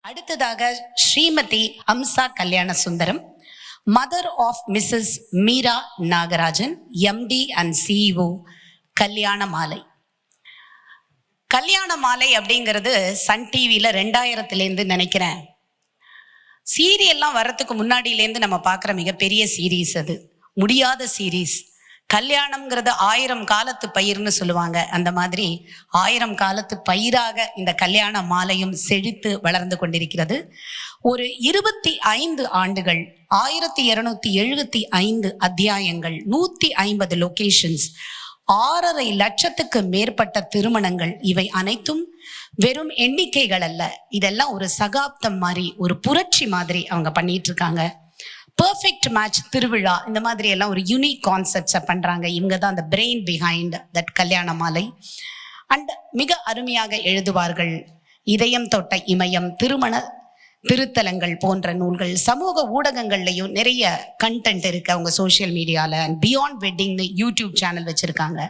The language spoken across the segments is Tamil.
அடுத்ததாக Shrimati Hamsa Kalyana Sundaram, mother of Mrs Meera Nagarajan, MD and CEO, Kalyana Malai. கல்யாண மாலை அப்படிங்கிறது சன் டிவியில் 2000 நினைக்கிறேன் சீரியல்லாம் வர்றதுக்கு முன்னாடியிலேருந்து நம்ம பார்க்குற மிகப்பெரிய சீரீஸ். அது முடியாத சீரீஸ். கல்யாணம்ங்கிறது 1000 காலத்து பயிர்னு சொல்லுவாங்க. அந்த மாதிரி 1000 காலத்து பயிராக இந்த கல்யாண மாலையும் செழித்து வளர்ந்து கொண்டிருக்கிறது. ஒரு 25 ஆண்டுகள், 1275 அத்தியாயங்கள், 150 லொகேஷன்ஸ், 6.5 லட்சத்துக்கு மேற்பட்ட திருமணங்கள். இவை அனைத்தும் வெறும் எண்ணிக்கைகள் அல்ல, இதெல்லாம் ஒரு சகாப்தம் மாதிரி, ஒரு புரட்சி மாதிரி அவங்க பண்ணிட்டு இருக்காங்க. பர்ஃபெக்ட் மேட்ச் திருவிழா, இந்த மாதிரி எல்லாம் ஒரு யூனிக் கான்செப்ட்ஸை பண்றாங்க. இவங்க தான் அந்த பிரெயின் பிஹைண்ட் தட் கல்யாண மாலை. அண்ட் மிக அருமையாக எழுதுவார்கள். இதயம் தொட்ட இமயம், திருமண திருத்தலங்கள் போன்ற நூல்கள். சமூக ஊடகங்கள்லையும் நிறைய கண்டென்ட் இருக்கு அவங்க சோஷியல் மீடியால. அண்ட் பியாண்ட் வெட்டிங்னு யூடியூப் சேனல் வச்சிருக்காங்க.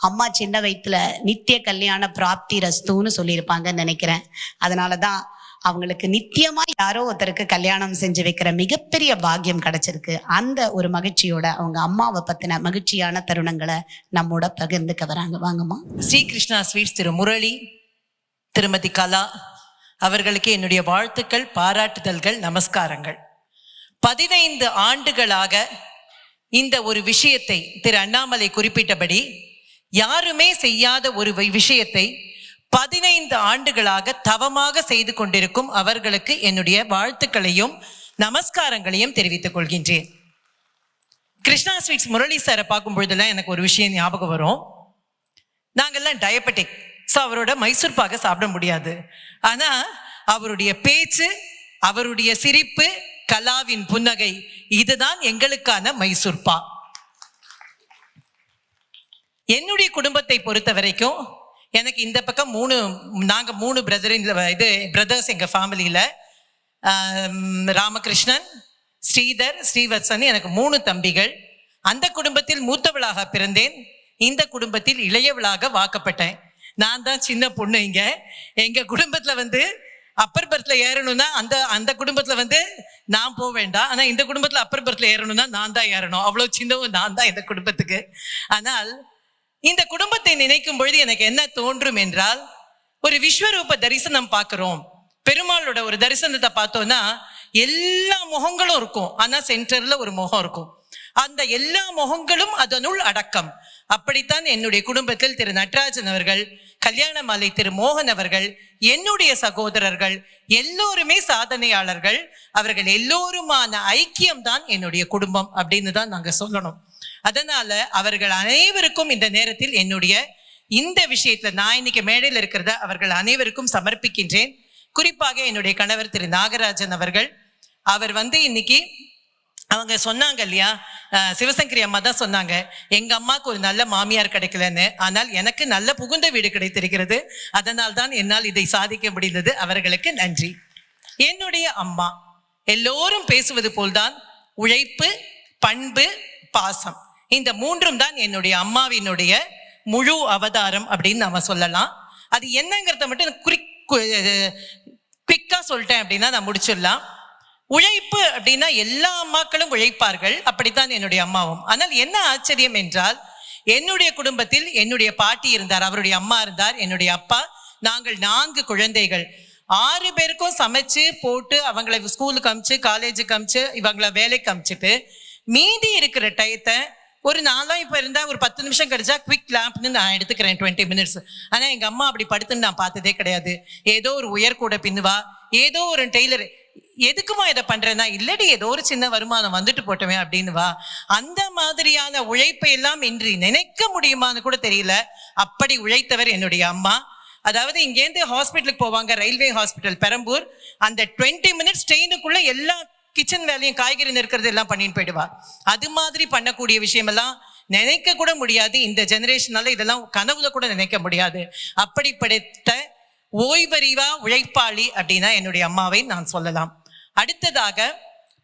அம்மா சின்ன வயசுல நித்திய கல்யாண பிராப்தி ரஸ்துன்னு சொல்லியிருப்பாங்கன்னு நினைக்கிறேன். அதனாலதான் அவங்களுக்கு நித்தியமா யாரோ ஒருத்தருக்கு கல்யாணம் செஞ்சு வைக்கிற மிகப்பெரிய பாக்கியம் கிடைச்சிருக்கு. அந்த ஒரு மகிழ்ச்சியோட அவங்க அம்மாவை பத்தின மகிழ்ச்சியான தருணங்களை நம்மோட பகிர்ந்துக்க வராங்க. வாங்கம்மா. ஸ்ரீ கிருஷ்ணா ஸ்வீட்ஸ் திரு முரளி, திருமதி கலா அவர்களுக்கு என்னுடைய வாழ்த்துக்கள், பாராட்டுதல்கள், நமஸ்காரங்கள். 15 ஆண்டுகளாக இந்த ஒரு விஷயத்தை திரு அண்ணாமலை குறிப்பிட்டபடி யாருமே செய்யாத ஒரு விஷயத்தை 15 ஆண்டுகளாக தவமாக செய்து கொண்டிருக்கும் அவர்களுக்கு என்னுடைய வாழ்த்துக்களையும் நமஸ்காரங்களையும் தெரிவித்துக் கொள்கின்றேன். கிருஷ்ணா ஸ்வீட்ஸ் முரளி சாரை பார்க்கும் பொழுதெல்லாம் எனக்கு ஒரு விஷயம் ஞாபகம் வரும். நாங்கெல்லாம் டயபெட்டிக், ஸோ அவரோட மைசூர் பாக சாப்பிட முடியாது. ஆனா அவருடைய பேச்சு, அவருடைய சிரிப்பு, கலாவின் புன்னகை, இதுதான் எங்களுக்கான மைசூர் பா. என்னுடைய குடும்பத்தை பொறுத்த வரைக்கும் எனக்கு இந்த பக்கம் நாங்க 3 பிரதர்ஸ் எங்க ஃபேமிலியில. ராமகிருஷ்ணன், ஸ்ரீதர், ஸ்ரீவத்சன், எனக்கு 3 தம்பிகள். அந்த குடும்பத்தில் மூத்தவளாக பிறந்தேன். இந்த குடும்பத்தில் இளையவளாக வாக்கப்பட்டேன். நான் தான் சின்ன பொண்ணு. எங்க குடும்பத்துல அப்பர் பர்த்ல ஏறணும்னா அந்த குடும்பத்துல நான் போக வேண்டாம். ஆனா இந்த குடும்பத்துல அப்பர் பர்த்ல ஏறணும்னா நான் தான் ஏறணும். அவ்வளவு சின்னவும் நான் தான் இந்த குடும்பத்துக்கு. ஆனால் இந்த குடும்பத்தை நினைக்கும் பொழுது எனக்கு என்ன தோன்றும் என்றால், ஒரு விஸ்வரூப தரிசனம் பார்க்கிறோம். பெருமாளோட ஒரு தரிசனத்தை பார்த்தோம்னா எல்லா முகங்களும் இருக்கும், ஆனா சென்டர்ல ஒரு முகம் இருக்கும். அந்த எல்லா முகங்களும் அதனுள் அடக்கம். அப்படித்தான் என்னுடைய குடும்பத்தில் திரு நடராஜன் அவர்கள், கல்யாண மாலை திரு மோகன் அவர்கள், என்னுடைய சகோதரர்கள் எல்லோருமே சாதனையாளர்கள். அவர்கள் எல்லோருமான ஐக்கியம் தான் என்னுடைய குடும்பம் அப்படின்னு தான் நாங்க சொல்லணும். அதனால அவர்கள் அனைவருக்கும் இந்த நேரத்தில் என்னுடைய இந்த விஷயத்துல நான் இன்னைக்கு மேடையில் இருக்கிறத அவர்கள் அனைவருக்கும் சமர்ப்பிக்கின்றேன். குறிப்பாக என்னுடைய கணவர் திரு நாகராஜன் அவர்கள், அவர் இன்னைக்கு அவங்க சொன்னாங்க இல்லையா, சிவசங்கரி அம்மா தான் சொன்னாங்க, எங்க அம்மாவுக்கு ஒரு நல்ல மாமியார் கிடைக்கலன்னு, ஆனால் எனக்கு நல்ல புகுந்த வீடு கிடைத்திருக்கிறது. அதனால் தான் என்னால் இதை சாதிக்க முடிந்தது. அவர்களுக்கு நன்றி. என்னுடைய அம்மா எல்லோரும் பேசுவது போல்தான் உழைப்பு, பண்பு, பாசம், இந்த 3ம் தான் என்னுடைய அம்மாவினுடைய முழு அவதாரம் அப்படின்னு நாம சொல்லலாம். அது என்னங்கிறத மட்டும் குவிக்கா சொல்லிட்டேன் அப்படின்னா நான் முடிச்சிடலாம். உழைப்பு அப்படின்னா எல்லா அம்மாக்களும் உழைப்பார்கள், அப்படித்தான் என்னுடைய அம்மாவும். ஆனால் என்ன ஆச்சரியம் என்றால், என்னுடைய குடும்பத்தில் என்னுடைய பாட்டி இருந்தார், அவருடைய அம்மா இருந்தார், என்னுடைய அப்பா, நாங்கள் 4 குழந்தைகள். 6 பேருக்கும் சமைச்சு போட்டு அவங்களை ஸ்கூலுக்கு அமிச்சு, காலேஜுக்கு அமிச்சு, இவங்களை வேலைக்கு அமிச்சுட்டு மீதி இருக்கிற டயத்தை ஒரு நாளாக இப்போ இருந்தால் ஒரு 10 நிமிஷம் கிடைச்சா குவிக் லேம்ப்னு நான் எடுத்துக்கிறேன், 20 மினிட்ஸ். ஆனால் எங்கள் அம்மா அப்படி படுத்துன்னு நான் பார்த்ததே கிடையாது. ஏதோ ஒரு உயர்கூட பின்னுவா, ஏதோ ஒரு டெய்லர், எதுக்குமா இதை பண்றேன்னா, இல்லடி ஏதோ ஒரு சின்ன வருமானம் வந்துட்டு போட்டோமே அப்படின்னுவா. அந்த மாதிரியான உழைப்பை எல்லாம் இன்று நினைக்க முடியுமான்னு கூட தெரியல. அப்படி உழைத்தவர் என்னுடைய அம்மா. அதாவது இங்கேருந்து ஹாஸ்பிட்டலுக்கு போவாங்க, ரயில்வே ஹாஸ்பிட்டல் பெரம்பூர். அந்த 20 மினிட்ஸ் ட்ரெயினுக்குள்ள எல்லா கிச்சன் வேலையும், காய்கறி நெருக்கிறது எல்லாம் பண்ணிட்டு போயிடுவா. அது மாதிரி பண்ணக்கூடிய விஷயமெல்லாம் நினைக்க கூட முடியாது. இந்த ஜெனரேஷனால இதெல்லாம் கனவுல கூட நினைக்க முடியாது. அப்படிப்பட்ட ஓய்வறிவா உழைப்பாளி அப்படின்னா என்னுடைய அம்மாவை நான் சொல்லலாம். அடுத்ததாக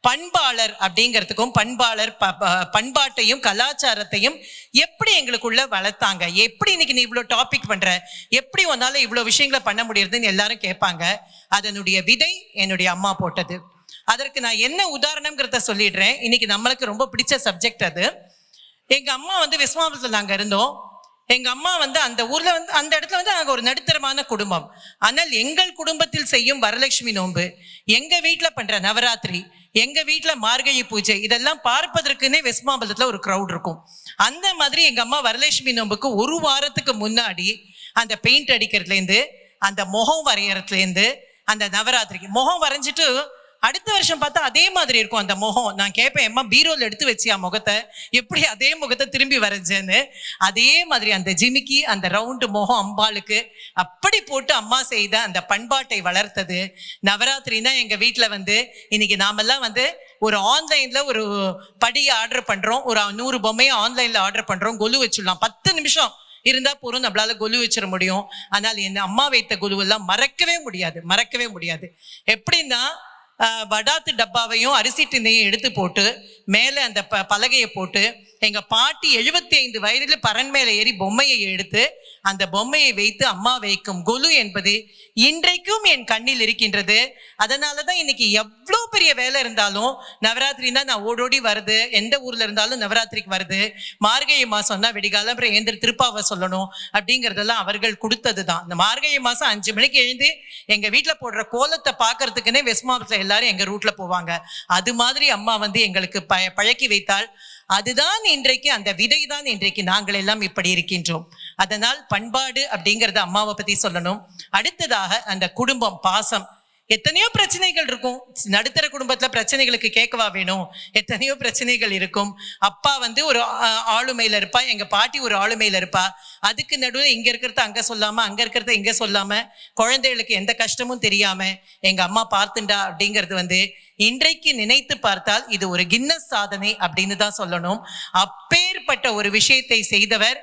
பண்பாளர் அப்படிங்கிறதுக்கும் பண்பாட்டையும் கலாச்சாரத்தையும் எப்படி எங்களுக்குள்ள வளர்த்தாங்க, எப்படி இன்னைக்கு நீ இவ்வளோ டாபிக் பண்ற, எப்படி உன்னால இவ்வளோ விஷயங்களை பண்ண முடியறதுன்னு எல்லாரும் கேட்பாங்க. அதனுடைய விதை என்னுடைய அம்மா போட்டது. அதற்கு நான் என்ன உதாரணம்ங்கிறத சொல்லிடுறேன். இன்னைக்கு நம்மளுக்கு ரொம்ப பிடிச்ச சப்ஜெக்ட் அது. எங்க அம்மா விஸ்வாபுரத்தில் நாங்க இருந்தோம். எங்க அம்மா அந்த ஊர்ல அந்த இடத்துல நாங்க ஒரு நடுத்தரமான குடும்பம். ஆனால் எங்கள் குடும்பத்தில் செய்யும் வரலட்சுமி நோன்பு, எங்க வீட்டுல பண்ற நவராத்திரி, எங்க வீட்டுல மார்கழி பூஜை, இதெல்லாம் பார்ப்பதற்குன்னே வெஸ்ட் மாம்பலத்துல ஒரு கிரௌட் இருக்கும். அந்த மாதிரி எங்க அம்மா வரலட்சுமி நோன்புக்கு ஒரு வாரத்துக்கு முன்னாடி அந்த பெயிண்ட் அடிக்கிறதுல இருந்து, அந்த முகம் வரையறதுல இருந்து, அந்த நவராத்திரிக்கு முகம் வரைஞ்சிட்டு அடுத்த வருஷம் பார்த்தா அதே மாதிரி இருக்கும் அந்த முகம். நான் கேட்பேன், அம்மா பீரோல எடுத்து வச்சியா முகத்தை, எப்படி அதே முகத்தை திரும்பி வரைஞ்சேன்னு. அதே மாதிரி அந்த ஜிமிக்கி, அந்த ரவுண்டு முகம் அம்பாளுக்கு அப்படி போட்டு அம்மா செய்த அந்த பண்பாட்டை வளர்த்தது நவராத்திரின்னா. எங்க வீட்டுல இன்னைக்கு நாமெல்லாம் ஒரு ஆன்லைன்ல ஒரு படியை ஆர்டர் பண்றோம், ஒரு 100 பொம்மையை ஆன்லைன்ல ஆர்டர் பண்றோம், கொலு வச்சிடலாம், 10 நிமிஷம் இருந்தா போறோம், நம்மளால கொலு வச்சிட முடியும். ஆனால் என் அம்மா வைத்த கொலுவெல்லாம் மறக்கவே முடியாது. எப்படின்னா, வடாத்து டப்பாவையும் அரிசி டின்னையும் எடுத்து போட்டு மேலே அந்த பலகையை போட்டு, எங்க பாட்டி 75 வயதில் பரன் மேலே ஏறி பொம்மையை எடுத்து அந்த பொம்மையை வைத்து அம்மா வைக்கும் கொலு என்பது இன்றைக்கும் என் கண்ணில் இருக்கின்றது. அதனாலதான் இன்னைக்கு எவ்வளோ பெரிய வேலை இருந்தாலும் நவராத்திரினா நான் ஓடோடி வருது, எந்த ஊர்ல இருந்தாலும் நவராத்திரிக்கு வருது. மார்கழி மாசம்னா வெடிகாலம் அப்புறம் எழுந்து திருப்பாவை சொல்லணும் அப்படிங்கறதெல்லாம் அவர்கள் கொடுத்தது தான். இந்த மார்கழி மாசம் 5 மணிக்கு எழுந்து எங்க வீட்டுல போடுற கோலத்தை பாக்குறதுக்குன்னே வெஸ்ட் மாவட்டத்துல எல்லாரும் எங்க ரூட்ல போவாங்க. அது மாதிரி அம்மா எங்களுக்கு பழக்கி வைத்தால். அதுதான் இன்றைக்கு, அந்த விதைதான் இன்றைக்கு நாங்கள் எல்லாம் இப்படி இருக்கின்றோம். அதனால் பண்பாடு அப்படிங்கறத அம்மாவை பத்தி சொல்லணும். அடுத்ததாக அந்த குடும்பம், பாசம். எத்தனையோ பிரச்சனைகள் இருக்கும் நடுத்தர குடும்பத்துல, பிரச்சனைகளுக்கு கேட்கவா வேணும், எத்தனையோ பிரச்சனைகள் இருக்கும். அப்பா ஒரு ஆளுமையில இருப்பா, எங்க பாட்டி ஒரு ஆளுமையில இருப்பா. அதுக்கு நடுவில் இங்க இருக்கிறத அங்க சொல்லாம, அங்க இருக்கிறத இங்க சொல்லாம, குழந்தைகளுக்கு எந்த கஷ்டமும் தெரியாம எங்க அம்மா பார்த்துண்டா அப்படிங்கிறது இன்றைக்கு நினைத்து பார்த்தால் இது ஒரு கின்னஸ் சாதனை அப்படின்னு தான் சொல்லணும். அப்பேற்பட்ட ஒரு விஷயத்தை செய்தவர்.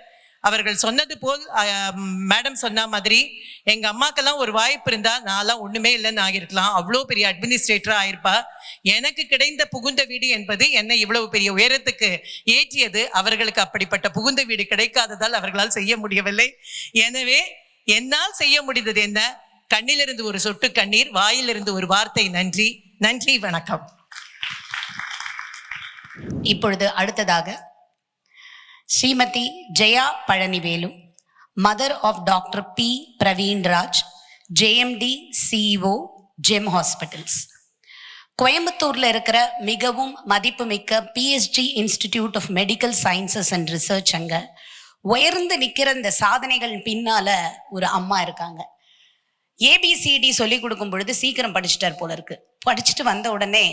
அவர்கள் சொன்னது போல், மேடம் சொன்ன மாதிரி, எங்க அம்மாக்கெல்லாம் ஒரு வாய்ப்பு இருந்தா நான்லாம் ஒண்ணுமே இல்லைன்னு ஆகிருக்கலாம், அவ்வளோ பெரிய அட்மினிஸ்ட்ரேட்டரா ஆயிருப்பா. எனக்கு கிடைத்த புகுந்த வீடு என்பது என்னை இவ்வளவு பெரிய உயரத்துக்கு ஏற்றியது. அவர்களுக்கு அப்படிப்பட்ட புகுந்த வீடு கிடைக்காததால் அவர்களால் செய்ய முடியவில்லை. எனவே என்னால் செய்ய முடிந்தது என்ன? கண்ணிலிருந்து ஒரு சொட்டு கண்ணீர், வாயிலிருந்து ஒரு வார்த்தை நன்றி. நன்றி, வணக்கம். இப்பொழுது அடுத்ததாக Shrimati Jaya Palanivelu, mother of doctor P Praveenraj, JMD CEO Gem hospitals. கோயம்புத்தூர்ல இருக்கிற மிகவும் மதிப்புமிக்க PSG institute of medical sciences and research. அங்க உயர்ந்து நிற்கிற இந்த சாதனைகள் பின்னால ஒரு அம்மா இருக்காங்க. ABCD சொல்லி கொடுக்கும் பொழுது சீக்கிரம் படிச்சுட்டார் போல இருக்கு. படிச்சுட்டு வந்த உடனே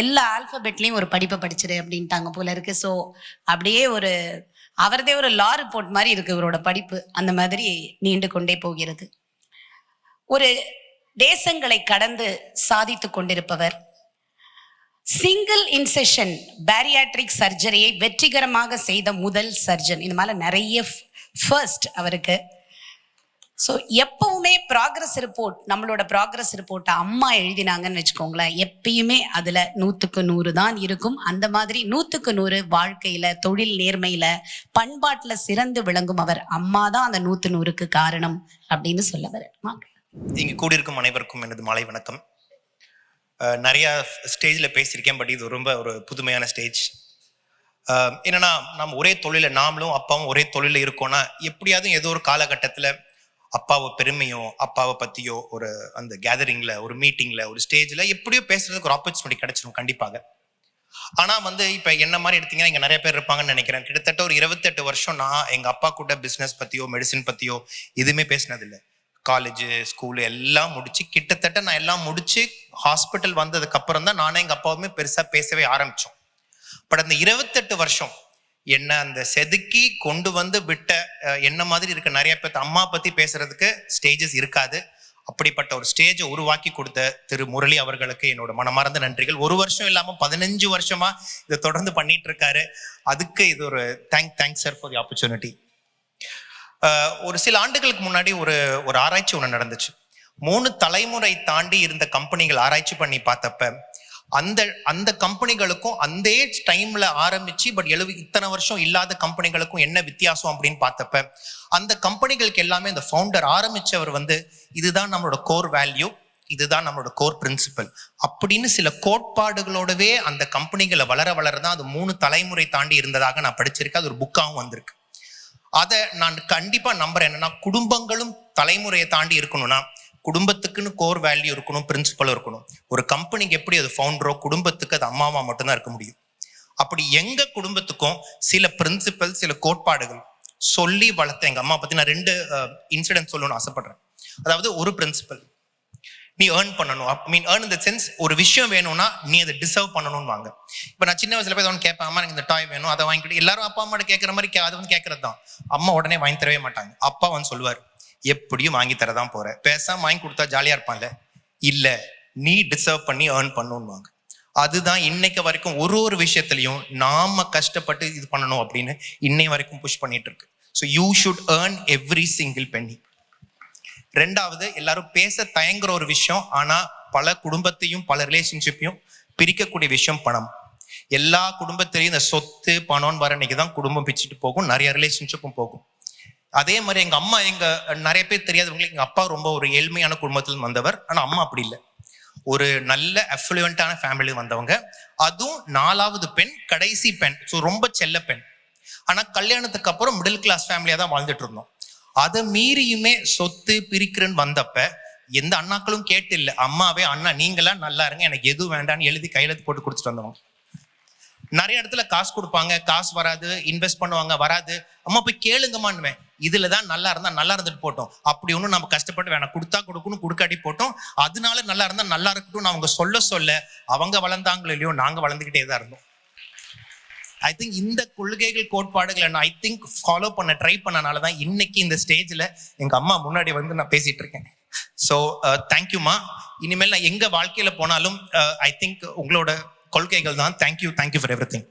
எல்லா ஆல்பபெட்லையும் ஒரு படிப்பை படிச்சிரு அப்படின்ட்டாங்க போல இருக்கு. ஸோ அப்படியே அவரதே ஒரு லா ரிப்போர்ட் மாதிரி இருக்கு இவரோட படிப்பு. அந்த மாதிரி நீண்டு கொண்டே போகிறது. ஒரு தேசங்களை கடந்து சாதித்து கொண்டிருப்பவர். சிங்கிள் இன்செஷன் பேரியாட்ரிக் சர்ஜரியை வெற்றிகரமாக செய்த முதல் சர்ஜன். இந்த மாதிரி நிறைய ஃபர்ஸ்ட் அவருக்கு. ஸோ எப்பவுமே ப்ராக்ரஸ் ரிப்போர்ட், நம்மளோட ப்ராக்ரஸ் ரிப்போர்ட்டை அம்மா எழுதினாங்கன்னு வச்சுக்கோங்களேன், எப்பயுமே அதில் 100க்கு 100 தான் இருக்கும். அந்த மாதிரி 100க்கு 100 வாழ்க்கையில், தொழில் நேர்மையில், பண்பாட்டில் சிறந்து விளங்கும் அவர் அம்மா தான் அந்த 100க்கு 100க்கு காரணம் அப்படின்னு சொல்ல வரேன். இங்கே கூடியிருக்கும் அனைவருக்கும் எனது மாலை வணக்கம். நிறையா ஸ்டேஜில் பேசியிருக்கேன், பட் இது ரொம்ப ஒரு புதுமையான ஸ்டேஜ். என்னன்னா, நம்ம ஒரே தொழிலில், நாமளும் அப்பாவும் ஒரே தொழிலில் இருக்கோம்னா எப்படியாவது ஏதோ ஒரு காலகட்டத்தில் அப்பாவை பெருமையோ அப்பாவை பற்றியோ ஒரு அந்த கேதரிங்கில், ஒரு மீட்டிங்கில், ஒரு ஸ்டேஜில் எப்படியோ பேசுறதுக்கு ஒரு ஆப்பர்ச்சுனிட்டி கிடைச்சிடும் கண்டிப்பாக. ஆனால் இப்போ என்ன மாதிரி எடுத்தீங்கன்னா இங்கே நிறைய பேர் இருப்பாங்கன்னு நினைக்கிறேன். கிட்டத்தட்ட ஒரு 28 வருஷம் நான் எங்கள் அப்பா கூட பிஸ்னஸ் பற்றியோ மெடிசின் பற்றியோ எதுவுமே பேசினதில்லை. காலேஜு, ஸ்கூலு எல்லாம் முடிச்சு, கிட்டத்தட்ட நான் எல்லாம் முடிச்சு ஹாஸ்பிட்டல் வந்ததுக்கு அப்புறம் தான் நானே எங்கள் அப்பாவுமே பெருசாக பேசவே ஆரம்பித்தோம். பட் அந்த 28 வருஷம் என்ன அந்த செதுக்கி கொண்டு விட்ட என்ன மாதிரி இருக்க நிறைய பேர் அம்மா பத்தி பேசுறதுக்கு ஸ்டேஜஸ் இருக்காது. அப்படிப்பட்ட ஒரு ஸ்டேஜை உருவாக்கி கொடுத்த திரு முரளி அவர்களுக்கு என்னோட மனமார்ந்த நன்றிகள். 1 வருஷம் இல்லாம 15 வருஷமா இதை தொடர்ந்து பண்ணிட்டு இருக்காரு. அதுக்கு இது ஒரு thanks sir for the opportunity. ஒரு சில ஆண்டுகளுக்கு முன்னாடி ஒரு ஆராய்ச்சி ஒன்று நடந்துச்சு. 3 தலைமுறை தாண்டி இருந்த கம்பெனிகள் ஆராய்ச்சி பண்ணி பார்த்தப்ப அந்த அந்த கம்பெனிகளுக்கும் அந்த டைம்ல ஆரம்பிச்சு பட் இத்தனை வருஷம் இல்லாத கம்பெனிகளுக்கும் என்ன வித்தியாசம் அப்படின்னு பார்த்தப்ப அந்த கம்பெனிகளுக்கு எல்லாமே இந்த ஃபவுண்டர் ஆரம்பிச்சவர் இதுதான் நம்மளோட கோர் வேல்யூ, இதுதான் நம்மளோட கோர் பிரின்சிபல் அப்படின்னு சில கோட்பாடுகளோடவே அந்த கம்பெனிகளை வளரதான் அது 3 தலைமுறை தாண்டி இருந்ததாக நான் படிச்சிருக்கேன். அது ஒரு புக்காகவும் வந்திருக்கு. அதை நான் கண்டிப்பா நம்புறேன். என்னன்னா குடும்பங்களும் தலைமுறையை தாண்டி இருக்கணும்னா குடும்பத்துக்குன்னு கோர் வேல்யூ இருக்கணும், பிரின்சிபலும் இருக்கணும். ஒரு கம்பெனிக்கு எப்படி அது ஃபவுண்டரோ குடும்பத்துக்கு அது அம்மாவா மட்டும்தான் இருக்க முடியும். அப்படி எங்க குடும்பத்துக்கும் சில பிரின்சிபல் சில கோட்பாடுகள் சொல்லி வளர்த்த எங்க அம்மா பத்தி நான் 2 இன்சிடென்ட் சொல்லணும்னு ஆசைப்படுறேன். அதாவது ஒரு பிரின்சிபல், நீ ஏர்ன் பண்ணணும். ஏர்ன் இந்த சென்ஸ் ஒரு விஷயம் வேணும்னா நீ அதை டிசர்வ் பண்ணணும்னு வாங்க. இப்போ நான் சின்ன வயசுல போய் கேட்பேன், அம்மா எனக்கு இந்த டாய் வேணும், அதை வாங்கிட்டு எல்லாரும் அப்பா அம்மா கேட்கற மாதிரி அது கேட்கறது தான். அம்மா உடனே வாங்கி தரவே மாட்டாங்க. அப்பா சொல்லுவார், எப்படியும் வாங்கி தரதான் போற, பேசாம வாங்கி கொடுத்தா ஜாலியா இருப்பான்ல, இல்ல நீ டிசர்வ் பண்ணி ஏர்ன் பண்ணணும்வாங்க. அதுதான் இன்னைக்கு வரைக்கும் ஒரு விஷயத்திலையும் நாம கஷ்டப்பட்டு இது பண்ணணும் அப்படின்னு இன்னை வரைக்கும் புஷ் பண்ணிட்டு இருக்கு. So you should earn every single penny. 2வது, எல்லாரும் பேச தயங்குற ஒரு விஷயம், ஆனா பல குடும்பத்தையும் பல ரிலேஷன்ஷிப்பையும் பிரிக்கக்கூடிய விஷயம் பணம். எல்லா குடும்பத்திலையும் இந்த சொத்து பணம் வர அன்னைக்குதான் குடும்பம் பிச்சுட்டு போகும், நிறைய ரிலேஷன்ஷிப்பும் போகும். அதே மாதிரி எங்க அம்மா, நிறைய பேர் தெரியாதவங்களுக்கு எங்க அப்பா ரொம்ப ஒரு ஏழ்மையான குடும்பத்தில் வந்தவர். ஆனா அம்மா அப்படி இல்லை, ஒரு நல்ல அஃப்ளூயண்டான ஃபேமிலி வந்தவங்க. அதுவும் 4வது பெண், கடைசி பெண். ஸோ ரொம்ப செல்ல பெண். ஆனா கல்யாணத்துக்கு அப்புறம் மிடில் கிளாஸ் ஃபேமிலியா தான் வாழ்ந்துட்டு இருந்தோம். அதை மீறியுமே சொத்து பிரிக்கிறேன்னு வந்தப்ப எந்த அண்ணாக்களும் கேட்டு இல்லை, அம்மாவே அண்ணா நீங்களாம் நல்லா இருங்க, எனக்கு எதுவும் வேண்டான்னு எழுதி கையெழுத்து போட்டு கொடுத்துட்டு வந்தவங்க. நிறைய இடத்துல காசு கொடுப்பாங்க, காசு வராது, இன்வெஸ்ட் பண்ணுவாங்க, வராது. அம்மா போய் கேளுங்கம்மான்னுவேன், இதுலதான் நல்லா இருந்தா நல்லா இருந்துட்டு போட்டோம், அப்படி ஒன்றும் நம்ம கஷ்டப்பட்டு வேணாம், கொடுத்தா கொடுக்கணும், கொடுக்காட்டி போட்டோம், அதனால நல்லா இருந்தா நல்லா இருக்கட்டும் அவங்க சொல்ல அவங்க வளர்ந்தாங்களோ இல்லையோ நாங்க வளர்ந்துகிட்டே தான் இருந்தோம். ஐ திங்க் இந்த கொள்கைகள் கோட்பாடுகளை நான் ஃபாலோ பண்ண ட்ரை பண்ணனாலதான் இன்னைக்கு இந்த ஸ்டேஜ்ல எங்க அம்மா முன்னாடி நான் பேசிட்டு இருக்கேன். ஸோ தேங்க்யூமா. இனிமேல் நான் எங்க வாழ்க்கையில போனாலும் ஐ திங்க் உங்களோட கொள்கைகள் தான். Thank you for everything.